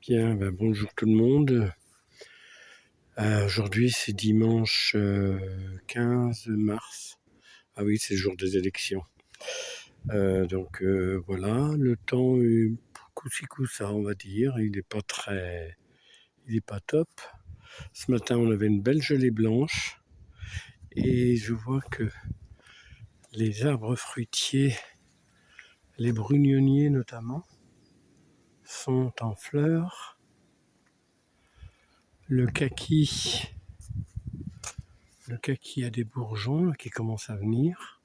Bien, bonjour tout le monde. Aujourd'hui, c'est dimanche 15 mars. Ah oui, c'est le jour des élections. Voilà, le temps est coup-ci coup-ça, on va dire. Il est pas top. Ce matin, on avait une belle gelée blanche et je vois que les arbres fruitiers, les brugnonniers notamment, sont en fleurs. Le kaki a des bourgeons là, qui commencent à venir.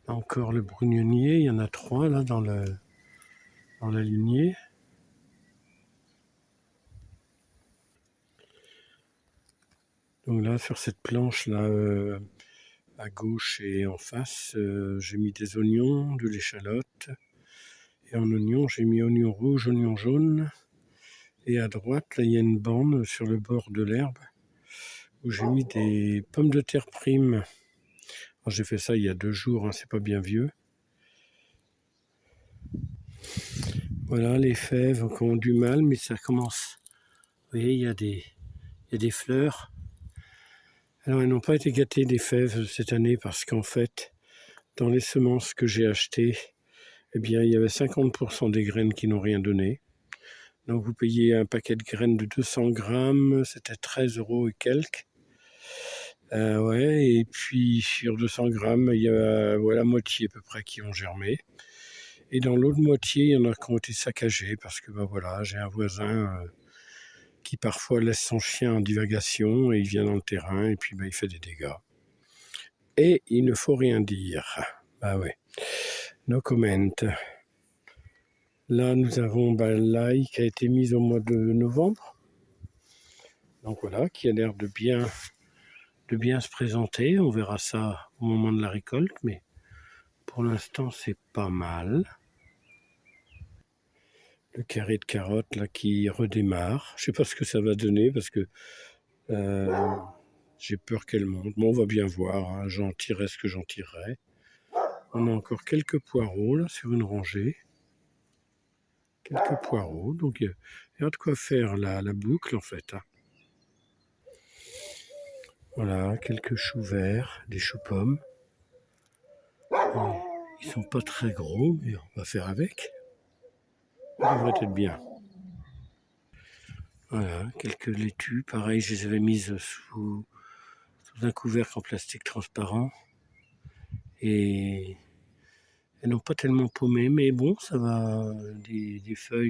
Encore le brugnonnier, il y en a 3 là dans la lignée. Donc là, sur cette planche là, à gauche et en face, j'ai mis des oignons, de l'échalote. Et en oignon, j'ai mis oignon rouge, oignon jaune. Et à droite, là, il y a une bande sur le bord de l'herbe où j'ai mis des pommes de terre primes. Alors, j'ai fait ça il y a 2 jours, hein, c'est pas bien vieux. Voilà, les fèves qui ont du mal, mais ça commence. Vous voyez, il y a des fleurs. Alors, elles n'ont pas été gâtées des fèves cette année parce qu'en fait, dans les semences que j'ai achetées, eh bien, il y avait 50% des graines qui n'ont rien donné. Donc, vous payez un paquet de graines de 200 grammes, c'était 13 € et quelques. Ouais, et puis sur 200 grammes, il y a la moitié à peu près qui ont germé. Et dans l'autre moitié, il y en a qui ont été saccagés parce que voilà, j'ai un voisin qui parfois laisse son chien en divagation et il vient dans le terrain et puis il fait des dégâts. Et il ne faut rien dire. Bah ouais, no comment. Là, nous avons l'ail qui a été mise au mois de novembre. Donc voilà, qui a l'air de bien se présenter. On verra ça au moment de la récolte, mais pour l'instant, c'est pas mal. Le carré de carottes là qui redémarre. Je sais pas ce que ça va donner parce que j'ai peur qu'elle monte. Bon, on va bien voir. Hein. J'en tirerai ce que j'en tirerai. On a encore quelques poireaux là sur une rangée. Quelques poireaux. Donc il y a de quoi faire la boucle en fait. Hein. Voilà, quelques choux verts, des choux pommes. Ils sont pas très gros, mais on va faire avec. Ça devrait être bien. Voilà, quelques laitues. Pareil, je les avais mises sous un couvercle en plastique transparent. Et elles n'ont pas tellement paumé, mais bon, ça va, des feuilles.